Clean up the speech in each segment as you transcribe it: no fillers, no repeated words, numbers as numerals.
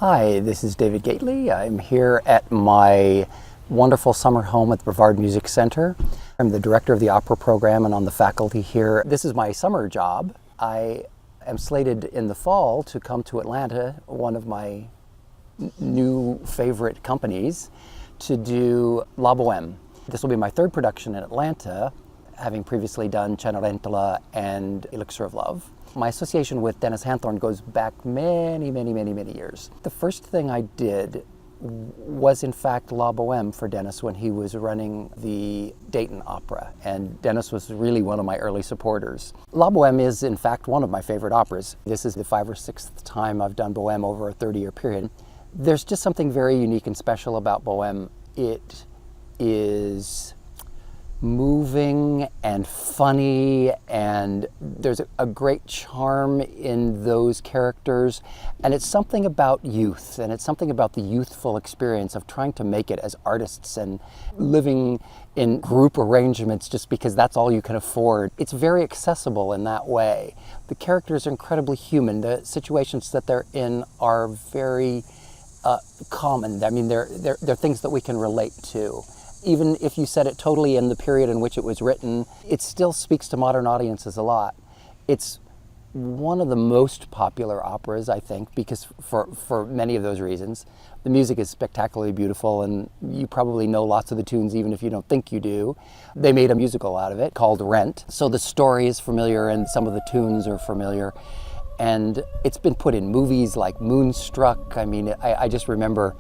Hi, this is David Gately. I'm here at my wonderful summer home at the Brevard Music Center. I'm the director of the opera program and on the faculty here. This is my summer job. I am slated in the fall to come to Atlanta, one of my new favorite companies, to do La Boheme. This will be my third production in Atlanta, having previously done Cenerentola and Elixir of Love. My association with Dennis Hanthorne goes back many years. The first thing I did was in fact La Boheme for Dennis when he was running the Dayton Opera, and Dennis was really one of my early supporters. La Boheme is in fact one of my favorite operas. This is the 5th or 6th time I've done Boheme over a 30-year period. There's just something very unique and special about Boheme. It is moving and funny, and there's a great charm in those characters, and it's something about youth, and it's something about the youthful experience of trying to make it as artists and living in group arrangements just because that's all you can afford. It's very accessible in that way. The characters are incredibly human. The situations that they're in are very common. I mean, they're things that we can relate to. Even if you set it totally in the period in which it was written, it still speaks to modern audiences a lot. It's one of the most popular operas, I think, because for many of those reasons. The music is spectacularly beautiful, and you probably know lots of the tunes even if you don't think you do. They made a musical out of it called Rent, so the story is familiar and some of the tunes are familiar. And it's been put in movies like Moonstruck. I mean, I just remember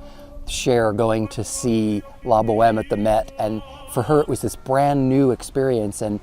Cher going to see La Boheme at the Met, and for her it was this brand new experience, and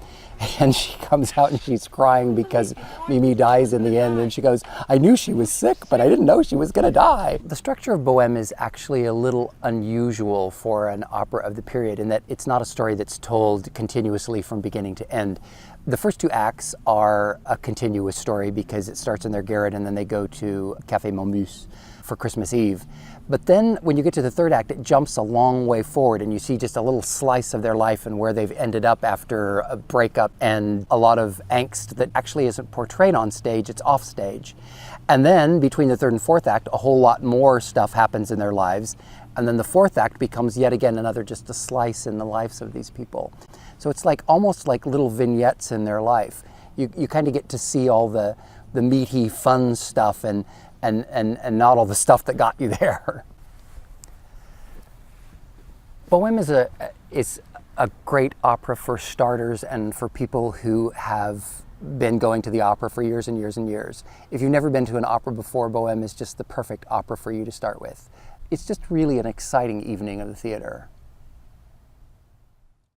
she comes out and she's crying because Mimi dies in the end, and she goes, "I knew she was sick, but I didn't know she was gonna die." The structure of Boheme is actually a little unusual for an opera of the period in that it's not a story that's told continuously from beginning to end. The first two acts are a continuous story because it starts in their garret and then they go to Café Momus for Christmas Eve. But then when you get to the third act, it jumps a long way forward and you see just a little slice of their life and where they've ended up after a breakup and a lot of angst that actually isn't portrayed on stage, it's off stage. And then between the third and fourth act, a whole lot more stuff happens in their lives. And then the fourth act becomes yet again another just a slice in the lives of these people. So it's like almost like little vignettes in their life. You kind of get to see all the meaty, fun stuff and not all the stuff that got you there. Boheme is a great opera for starters and for people who have been going to the opera for years and years and years. If you've never been to an opera before, Boheme is just the perfect opera for you to start with. It's just really an exciting evening of the theater.